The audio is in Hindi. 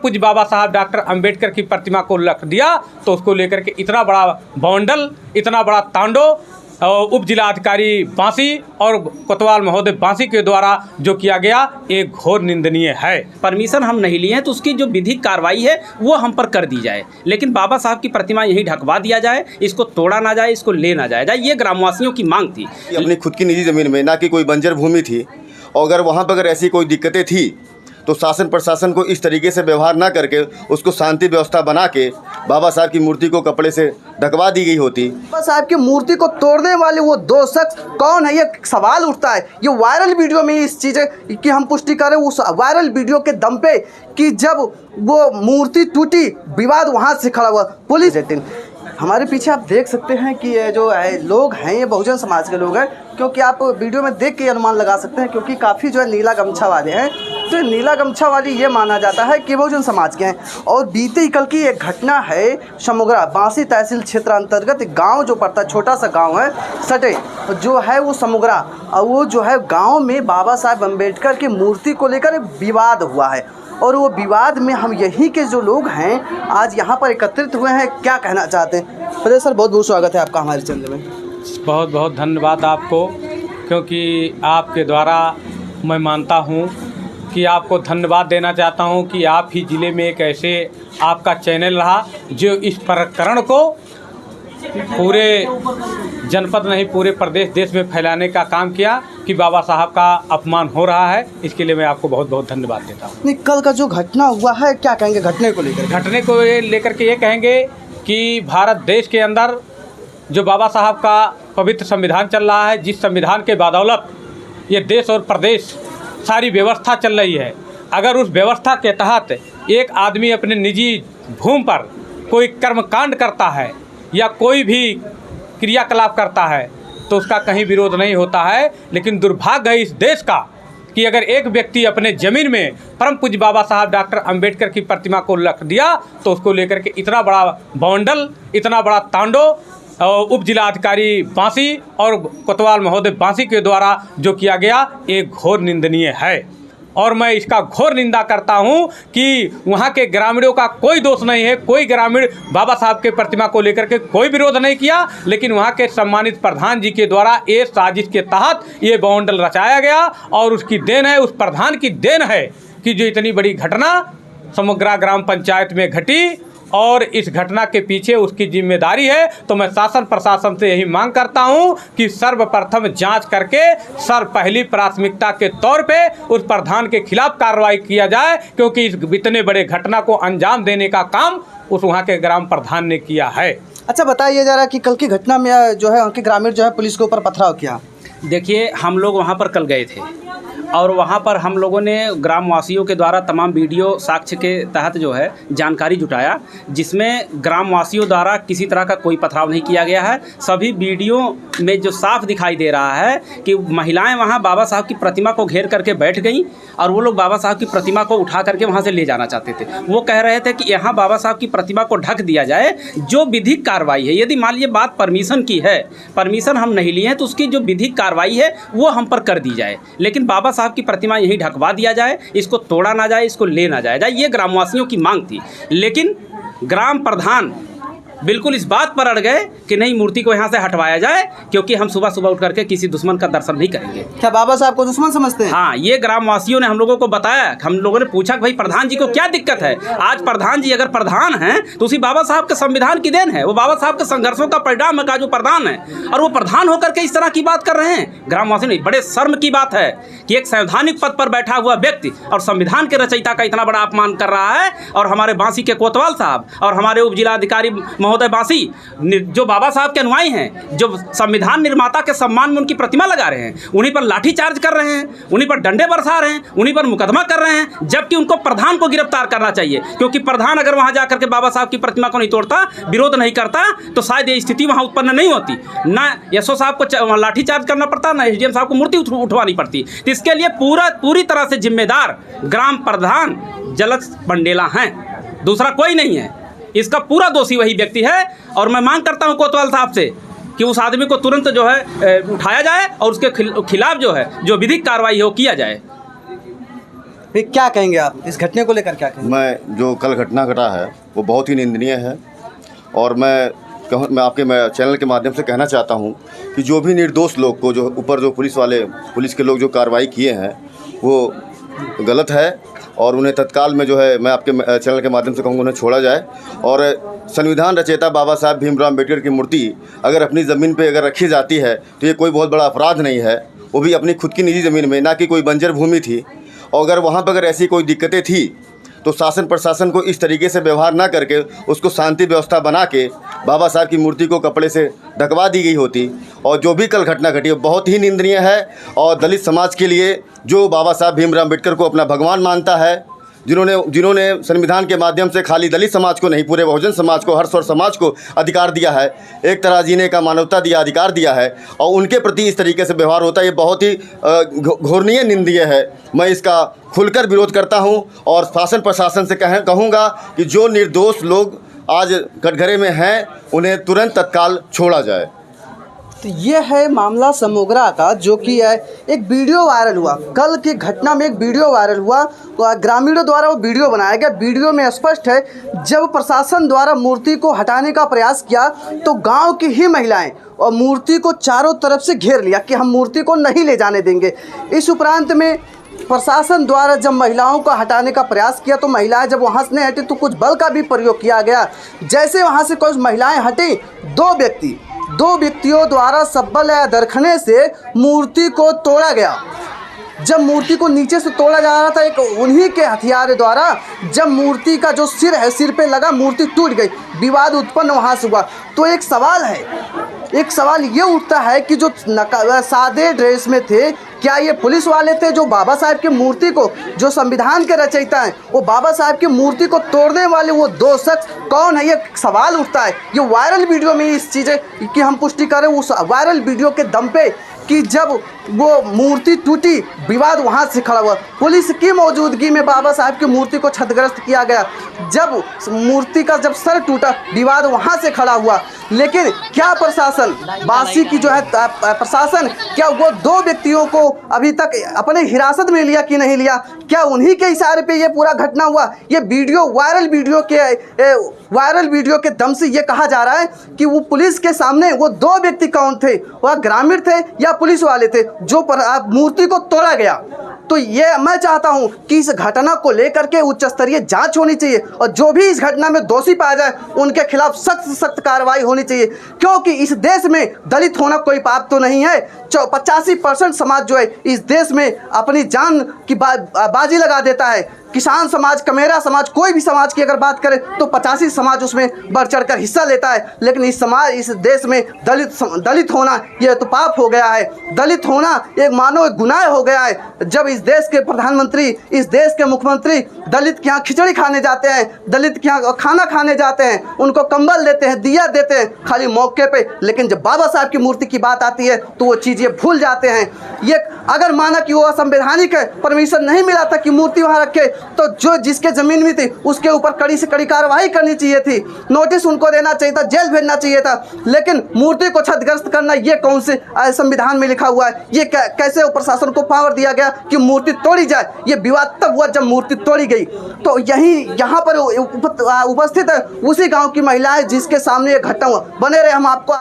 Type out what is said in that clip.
पूज्य बाबा साहब डॉक्टर अंबेडकर की प्रतिमा को रख दिया, तो उसको लेकर के इतना बड़ा बवंडल, इतना बड़ा तांडव उप जिलाधिकारी बांसी और कोतवाल महोदय बांसी के द्वारा जो किया गया, एक घोर निंदनीय है। परमिशन हम नहीं लिए हैं तो उसकी जो विधिक कार्रवाई है वो हम पर कर दी जाए, लेकिन बाबा साहब की प्रतिमा यहीं ढकवा दिया जाए, इसको तोड़ा ना जाए, इसको ले ना जाए, ये ग्रामवासियों की मांग थी। अपनी खुद की निजी ज़मीन में, ना कि कोई बंजर भूमि थी, और अगर वहाँ पर अगर ऐसी कोई दिक्कतें थी तो शासन प्रशासन को इस तरीके से व्यवहार ना करके उसको शांति व्यवस्था बना के बाबा साहब की मूर्ति को कपड़े से ढकवा दी गई होती। बाबा साहब की मूर्ति को तोड़ने वाले वो दो शख्स कौन है, ये सवाल उठता है। ये वायरल वीडियो में इस चीज़ की हम पुष्टि करें उस वायरल वीडियो के दम पे कि जब वो मूर्ति टूटी, विवाद वहाँ से खड़ा हुआ। पुलिस हमारे पीछे आप देख सकते हैं कि ये जो लोग हैं ये बहुजन समाज के लोग हैं, क्योंकि आप वीडियो में देख के अनुमान लगा सकते हैं, क्योंकि काफ़ी जो है नीला गमछा वाले हैं। तो नीला गमछा वाली ये माना जाता है कि बहुजन समाज के हैं। और बीते ही कल की एक घटना है समोगरा बांसी तहसील क्षेत्र अंतर्गत गांव जो पड़ता है, छोटा सा गांव है सटे जो है वो समोगरा, और वो जो है गांव में बाबा साहब अम्बेडकर की मूर्ति को लेकर विवाद हुआ है। और वो विवाद में हम यहीं के जो लोग हैं आज यहाँ पर एकत्रित हुए हैं, क्या कहना चाहते हैं? पहले सर बहुत बहुत स्वागत है आपका हमारे चैनल में। बहुत बहुत धन्यवाद आपको, क्योंकि आपके द्वारा मैं मानता हूँ कि आपको धन्यवाद देना चाहता हूँ कि आप ही ज़िले में एक ऐसे आपका चैनल रहा जो इस प्रकरण को पूरे जनपद नहीं पूरे प्रदेश देश में फैलाने का काम किया कि बाबा साहब का अपमान हो रहा है। इसके लिए मैं आपको बहुत बहुत धन्यवाद देता हूँ। नहीं, कल का जो घटना हुआ है क्या कहेंगे घटने को लेकर? घटने को लेकर के ये कहेंगे कि भारत देश के अंदर जो बाबा साहब का पवित्र संविधान चल रहा है, जिस संविधान के बदौलत ये देश और प्रदेश सारी व्यवस्था चल रही है, अगर उस व्यवस्था के तहत एक आदमी अपने निजी भूमि पर कोई कर्मकांड करता है या कोई भी क्रियाकलाप करता है तो उसका कहीं विरोध नहीं होता है। लेकिन दुर्भाग्य है इस देश का कि अगर एक व्यक्ति अपने ज़मीन में परम पूज्य बाबा साहब डॉक्टर अंबेडकर की प्रतिमा को रख दिया, तो उसको लेकर के इतना बड़ा बवंडल, इतना बड़ा तांडव उप जिलाधिकारी बांसी और कोतवाल महोदय बांसी के द्वारा जो किया गया, एक घोर निंदनीय है। और मैं इसका घोर निंदा करता हूं कि वहां के ग्रामीणों का कोई दोष नहीं है। कोई ग्रामीण बाबा साहब के प्रतिमा को लेकर के कोई विरोध नहीं किया, लेकिन वहां के सम्मानित प्रधान जी के द्वारा एक साजिश के तहत ये बवंडल रचाया गया। और उसकी देन है, उस प्रधान की देन है कि जो इतनी बड़ी घटना समग्रा ग्राम पंचायत में घटी, और इस घटना के पीछे उसकी जिम्मेदारी है। तो मैं शासन प्रशासन से यही मांग करता हूं कि सर्वप्रथम जांच करके पहली प्राथमिकता के तौर पे उस प्रधान के खिलाफ कार्रवाई किया जाए, क्योंकि इस इतने बड़े घटना को अंजाम देने का काम उस वहां के ग्राम प्रधान ने किया है। अच्छा, बताइए जरा कि कल की घटना में जो है उनके ग्रामीण जो है पुलिस के ऊपर पथराव किया। देखिए, हम लोग वहाँ पर कल गए थे और वहाँ पर हम लोगों ने ग्रामवासियों के द्वारा तमाम वीडियो साक्ष्य के तहत जो है जानकारी जुटाया, जिसमें ग्रामवासियों द्वारा किसी तरह का कोई पथराव नहीं किया गया है। सभी वीडियो में जो साफ दिखाई दे रहा है कि महिलाएं वहाँ बाबा साहब की प्रतिमा को घेर करके बैठ गईं और वो लोग बाबा साहब की प्रतिमा को उठा करके वहाँ से ले जाना चाहते थे। वो कह रहे थे कि यहाँ बाबा साहब की प्रतिमा को ढक दिया जाए, जो विधिक कार्रवाई है। यदि मान लीजिए बात परमिशन की है, परमिशन हम नहीं लिए हैं, तो उसकी जो विधिक कार्रवाई है वो हम पर कर दी जाए, लेकिन बाबा साहब की प्रतिमा यहीं ढकवा दिया जाए, इसको तोड़ा ना जाए, इसको ले ना जाए, ये ग्रामवासियों की मांग थी। लेकिन ग्राम प्रधान बिल्कुल इस बात पर अड़ गए कि नहीं, मूर्ति को यहाँ से हटवाया जाए, क्योंकि हम सुबह सुबह उठ करके किसी दुश्मन का दर्शन नहीं करेंगे। क्या बाबा साहब को दुश्मन समझते हैं? हाँ, ये ग्रामवासियों ने हम लोगों को बताया। हम लोगों ने पूछा कि भाई प्रधान जी को क्या दिक्कत है। आज प्रधान जी अगर प्रधान हैं तो उसी बाबा साहब के संविधान की देन है, वो बाबा साहब के संघर्षों का परिणाम है का जो प्रधान है, और वो प्रधान होकर के इस तरह की बात कर रहे हैं। ग्रामवासी ने बड़े शर्म की बात है कि एक संवैधानिक पद पर बैठा हुआ व्यक्ति और संविधान के रचयिता का इतना बड़ा अपमान कर रहा है। और हमारे बांसी के कोतवाल साहब और हमारे उप जिलाधिकारी महोदय बांसी, जो बाबा साहब के अनुयायी हैं, जो संविधान निर्माता के सम्मान में उनकी प्रतिमा लगा रहे हैं, उन्हीं पर लाठी चार्ज कर रहे हैं, उन्हीं पर डंडे बरसा रहे हैं, उन्हीं पर मुकदमा कर रहे हैं, जबकि उनको प्रधान को गिरफ्तार करना चाहिए। क्योंकि प्रधान अगर वहां जाकर के बाबा साहब की प्रतिमा को नहीं तोड़ता, विरोध नहीं करता, तो शायद ये स्थिति वहां उत्पन्न नहीं होती। ना एसओ साहब को लाठी चार्ज करना पड़ता, ना एसडीएम साहब को मूर्ति उठवानी पड़ती। तो इसके लिए पूरी तरह से जिम्मेदार ग्राम प्रधान जलज पंडेला हैं, दूसरा कोई नहीं है। इसका पूरा दोषी वही व्यक्ति है। और मैं मांग करता हूं कोतवाल साहब से कि उस आदमी को तुरंत जो है उठाया जाए और उसके खिलाफ जो है जो विधिक कार्रवाई है वो किया जाए। फिर क्या कहेंगे आप इस घटने को लेकर, क्या कहेंगे? मैं जो कल घटना घटा है वो बहुत ही निंदनीय है और मैं आपके चैनल के माध्यम से कहना चाहता हूँ कि जो भी निर्दोष लोग को जो ऊपर जो पुलिस के लोग जो कार्रवाई किए हैं वो गलत है और उन्हें तत्काल में जो है मैं आपके चैनल के माध्यम से कहूँगा उन्हें छोड़ा जाए। और संविधान रचयिता बाबा साहब भीमराव अम्बेडकर की मूर्ति अगर अपनी ज़मीन पे अगर रखी जाती है तो ये कोई बहुत बड़ा अपराध नहीं है, वो भी अपनी खुद की निजी ज़मीन में, ना कि कोई बंजर भूमि थी। और अगर वहाँ पर अगर ऐसी कोई दिक्कतें थी तो शासन प्रशासन को इस तरीके से व्यवहार ना करके उसको शांति व्यवस्था बना के बाबा साहब की मूर्ति को कपड़े से ढकवा दी गई होती। और जो भी कल घटना घटी है बहुत ही निंदनीय है और दलित समाज के लिए जो बाबा साहब भीमराव अम्बेडकर को अपना भगवान मानता है, जिन्होंने संविधान के माध्यम से खाली दलित समाज को नहीं पूरे बहुजन समाज को, हर स्वर समाज को अधिकार दिया है, एक तरह जीने का मानवता दिया, अधिकार दिया है और उनके प्रति इस तरीके से व्यवहार होता है, ये बहुत ही घोरनीय निंदनीय है। मैं इसका खुलकर विरोध करता हूं और शासन प्रशासन से कहूँगा कि जो निर्दोष लोग आज कटघरे में हैं उन्हें तुरंत तत्काल छोड़ा जाए। तो ये है मामला समोगरा का, जो कि है एक वीडियो वायरल हुआ। कल की घटना में एक वीडियो वायरल हुआ तो ग्रामीणों द्वारा वो वीडियो बनाया गया। वीडियो में स्पष्ट है जब प्रशासन द्वारा मूर्ति को हटाने का प्रयास किया तो गांव की ही महिलाएं और मूर्ति को चारों तरफ से घेर लिया कि हम मूर्ति को नहीं ले जाने देंगे। इस उपरांत में प्रशासन द्वारा जब महिलाओं को हटाने का प्रयास किया तो महिलाएं जब वहां से नहीं हटी तो कुछ बल का भी प्रयोग किया गया। जैसे वहां से कुछ महिलाएं हटी, दो व्यक्तियों द्वारा सब्बल या दरखने से मूर्ति को तोड़ा गया। जब मूर्ति को नीचे से तोड़ा जा रहा था एक उन्हीं के हथियार द्वारा जब मूर्ति का जो सिर है, सिर पे लगा, मूर्ति टूट गई। विवाद उत्पन्न वहाँ से हुआ। तो एक सवाल ये उठता है कि जो सादे ड्रेस में थे, क्या ये पुलिस वाले थे जो बाबा साहब की मूर्ति को, जो संविधान के रचयिता हैं, वो बाबा साहब की मूर्ति को तोड़ने वाले वो दो शख्स कौन है? ये सवाल उठता है। ये वायरल वीडियो में इस चीज़ें की हम पुष्टि करें उस वायरल वीडियो के दम पे कि जब वो मूर्ति टूटी, विवाद वहाँ से खड़ा हुआ। पुलिस की मौजूदगी में बाबा साहब की मूर्ति को क्षतिग्रस्त किया गया। जब मूर्ति का जब सर टूटा, विवाद वहाँ से खड़ा हुआ। लेकिन क्या प्रशासन, बासी की जो है प्रशासन, क्या वो दो व्यक्तियों को अभी तक अपने हिरासत में लिया कि नहीं लिया? क्या उन्हीं के इशारे पे ये पूरा घटना हुआ? ये वीडियो वायरल वीडियो के दम से ये कहा जा रहा है कि वो पुलिस के सामने वो दो व्यक्ति कौन थे? वह ग्रामीण थे या पुलिस वाले थे जो मूर्ति को तोड़ा गया? तो ये मैं चाहता हूं कि इस घटना को लेकर के उच्च स्तरीय जांच होनी चाहिए और जो भी इस घटना में दोषी पाया जाए उनके खिलाफ सख्त कार्रवाई होनी चाहिए। क्योंकि इस देश में दलित होना कोई पाप तो नहीं है। 85% समाज जो है इस देश में अपनी जान की बाजी लगा देता है। किसान समाज, कमेरा समाज, कोई भी समाज की अगर बात करें तो 85 समाज उसमें बढ़ चढ़ कर हिस्सा लेता है। लेकिन इस देश में दलित होना यह तो पाप हो गया है। दलित होना एक मानो एक गुनाह हो गया है। जब इस देश के प्रधानमंत्री, इस देश के मुख्यमंत्री दलित के यहाँ खिचड़ी खाने जाते हैं, दलित के यहाँ खाना खाने जाते हैं, उनको कंबल देते हैं, दिया देते हैं खाली मौके पे, लेकिन जब बाबा साहब की मूर्ति की बात आती है तो वो चीज़ ये भूल जाते हैं। ये अगर माना कि वो असंवैधानिक है, परमिशन नहीं मिला था कि मूर्ति वहाँ रखे, तो जो जिसके ज़मीन में थी उसके ऊपर कड़ी से कड़ी कार्रवाई करनी चाहिए थी, नोटिस उनको देना चाहिए था, जेल भेजना चाहिए था। लेकिन मूर्ति को क्षतिग्रस्त करना ये कौन से संविधान में लिखा हुआ है? ये कैसे प्रशासन को पावर दिया गया कि मूर्ति तोड़ी जाए? ये विवाद तब हुआ जब मूर्ति तोड़ी गई। तो यहाँ पर उपस्थित है उसी गाँव की महिलाएं जिसके सामने ये घटना हुआ। बने रहे हम आपको